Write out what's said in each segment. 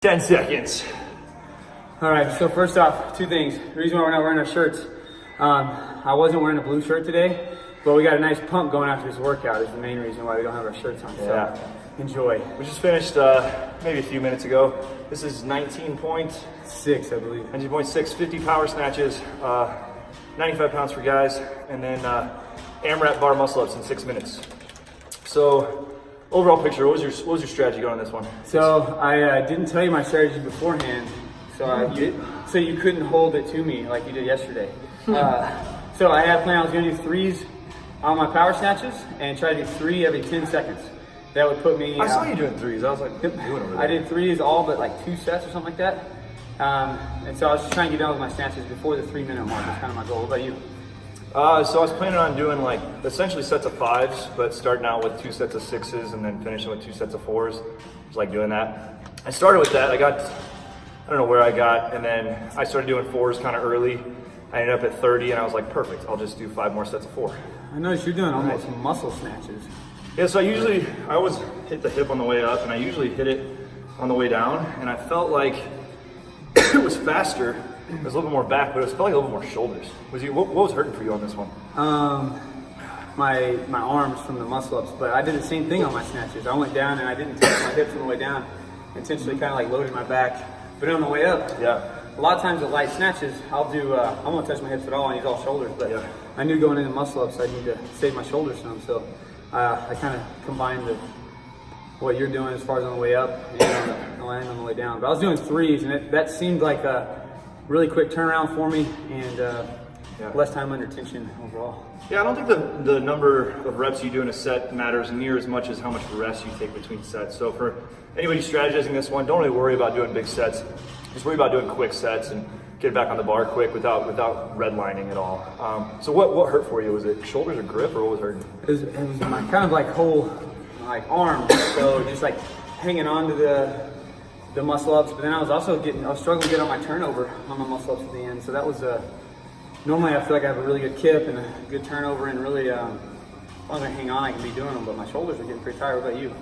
10 seconds. All right, so first off, two things. The reason why we're not wearing our shirts, I wasn't wearing a blue shirt today, but we got a nice pump going after this workout is the main reason why we don't have our shirts on. Yeah. So enjoy. We just finished maybe a few minutes ago. This is 19.6, I believe. 19.6, 50 power snatches, 95 pounds for guys, and then AMRAP bar muscle ups in 6 minutes. So overall picture, what was your strategy going on this one? So I didn't tell you my strategy beforehand, so you couldn't hold it to me like you did yesterday. So I had planned I was going to do threes on my power snatches and try to do 3 every 10 seconds. That would put me. I saw you doing threes. I was like, what are you doing over there? I did threes all but like 2 sets or something like that. And so I was just trying to get done with my snatches before the 3-minute mark. That's kind of my goal. What about you? So I was planning on doing like essentially sets of 5s, but starting out with 2 sets of 6s and then finishing with 2 sets of 4s. I was like doing that. I started with that. I don't know where I got, and then I started doing 4s kind of early. I ended up at 30, and I was like, perfect. I'll just do 5 more sets of 4. I noticed you're doing almost muscle snatches. Yeah, so I always hit the hip on the way up, and I usually hit it on the way down, and I felt like it was faster. It was a little bit more back, but it felt like a little bit more shoulders. What was hurting for you on this one? My arms from the muscle ups, but I did the same thing on my snatches. I went down and I didn't touch my hips on the way down. Intentionally kind of like loaded my back, but on the way up, a lot of times with light snatches, I won't touch my hips at all and use all shoulders, but I knew going into muscle ups, I need to save my shoulders some, so I kind of combined what you're doing as far as on the way up and on the way down. But I was doing 3s, and that seemed like a really quick turnaround for me, and less time under tension overall. Yeah, I don't think the number of reps you do in a set matters near as much as how much rest you take between sets. So for anybody strategizing this one, don't really worry about doing big sets. Just worry about doing quick sets and get back on the bar quick without redlining at all. So what hurt for you? Was it shoulders or grip, or what was hurting? It was my kind of like whole arm, so just like hanging on to the muscle ups. But then I was struggling to get on my turnover on my muscle ups at the end. So that was normally I feel like I have a really good kip and a good turnover, and really as long as I hang on, I can be doing them. But my shoulders are getting pretty tired. What about you?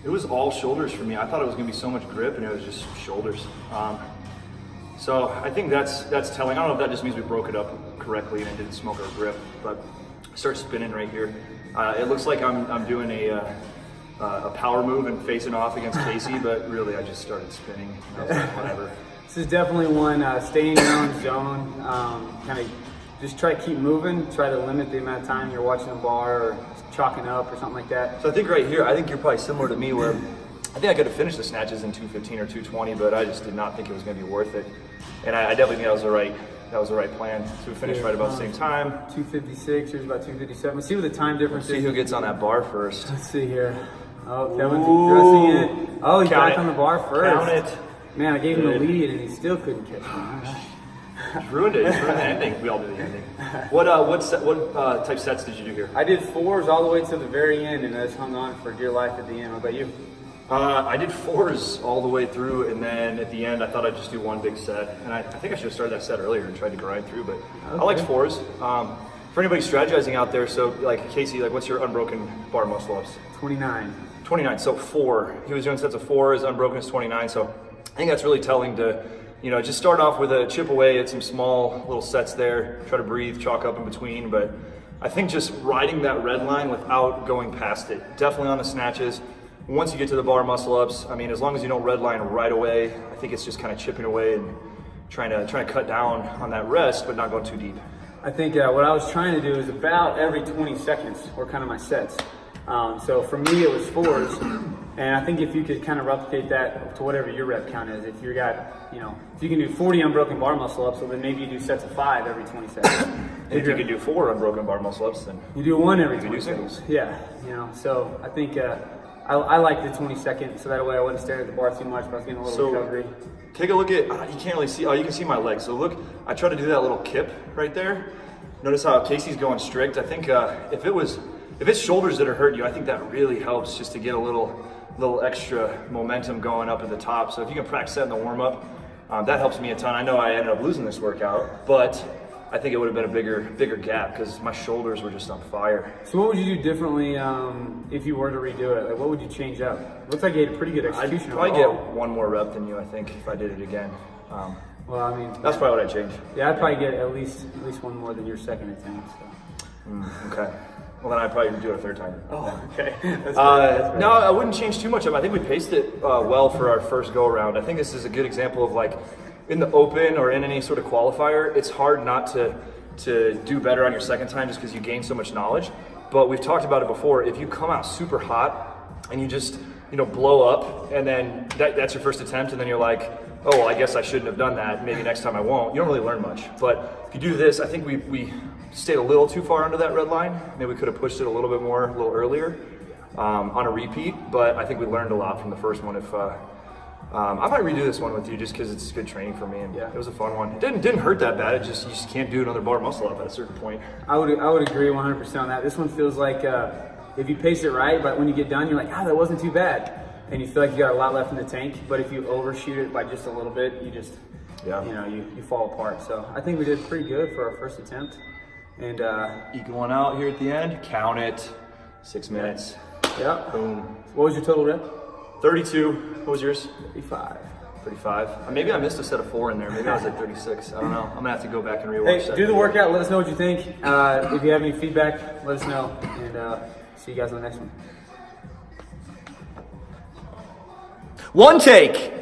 It was all shoulders for me. I thought it was going to be so much grip, and it was just shoulders. So I think that's telling. I don't know if that just means we broke it up correctly and it didn't smoke our grip, but I start spinning right here. It looks like I'm doing a power move and facing off against Casey, but really I just started spinning. I was like, whatever. This is definitely one, stay in your own zone, kind of just try to keep moving, try to limit the amount of time you're watching a bar or chalking up or something like that. So I think right here, I think you're probably similar to me where I think I could have finished the snatches in 215 or 220, but I just did not think it was going to be worth it. And I definitely think that was the right plan. So we finished right about the same time. 256, here's about 257. Let's see what the time difference is. See who gets on that bar first. Let's see here. Oh, Kevin's addressing it. Oh, he's back on the bar first. Count it. Man, I gave him the lead and he still couldn't catch me. He's ruined it. He's ruined the ending. We all do the ending. What type sets did you do here? I did 4s all the way to the very end, and I just hung on for dear life at the end. What about you? I did 4s all the way through, and then at the end, I thought I'd just do one big set. And I think I should have started that set earlier and tried to grind through, but I like 4s. For anybody strategizing out there, so like Casey, what's your unbroken bar muscle ups? 29. 29, so 4. He was doing sets of 4s, unbroken is 29, so I think that's really telling to, just start off with a chip away at some small little sets there, try to breathe, chalk up in between, but I think just riding that red line without going past it, definitely on the snatches. Once you get to the bar muscle ups, I mean, as long as you don't redline right away, I think it's just kind of chipping away and trying to cut down on that rest, but not go too deep. I think what I was trying to do is about every 20 seconds were kind of my sets. So for me, it was 4s, and I think if you could kind of replicate that to whatever your rep count is, if you can do 40 unbroken bar muscle ups, so then maybe you do sets of 5 every 20 seconds. If you could do 4 unbroken bar muscle ups, then you do 1 every 20 do seconds. singles. Yeah, so I think I like the 20 seconds, so that way I wouldn't stare at the bar too much, but I was getting a little recovery. Take a look at, you can't really see, you can see my legs. So look, I tried to do that little kip right there. Notice how Casey's going strict. I think if it's shoulders that are hurting you, I think that really helps just to get a little extra momentum going up at the top. So if you can practice that in the warm up, that helps me a ton. I know I ended up losing this workout, but I think it would have been a bigger gap because my shoulders were just on fire. So what would you do differently if you were to redo it? Like, what would you change up? Looks like you had a pretty good execution. I'd probably get one more rep than you, I think, if I did it again. Well, I mean, that's probably what I'd change. Yeah, I'd probably get at least one more than your second attempt. So. Okay. Well, then I'd probably do it a third time. Oh, okay. That's no, I wouldn't change too much of it. I think we paced it well for our first go around. I think this is a good example of like in the open or in any sort of qualifier, it's hard not to do better on your second time just because you gain so much knowledge. But we've talked about it before. If you come out super hot and you just blow up and then that's your first attempt and then you're like, oh, well, I guess I shouldn't have done that. Maybe next time I won't. You don't really learn much. But if you do this, I think we stayed a little too far under that red line. Maybe we could have pushed it a little bit more, a little earlier on a repeat. But I think we learned a lot from the first one. If I might redo this one with you just because it's good training for me, and it was a fun one. It didn't hurt that bad. You just can't do another bar muscle up at a certain point. I would agree 100% on that. This one feels like if you pace it right, but when you get done, you're like, that wasn't too bad, and you feel like you got a lot left in the tank. But if you overshoot it by just a little bit, you just you fall apart. So I think we did pretty good for our first attempt. And eking one out here at the end. Count it. 6 minutes. Yeah. Boom. What was your total rep? 32. What was yours? 35. 35. Maybe I missed a set of 4 in there. Maybe I was at 36. I don't know. I'm gonna have to go back and rewatch that. Do the workout. Let us know what you think. If you have any feedback, let us know. And see you guys on the next one. One take.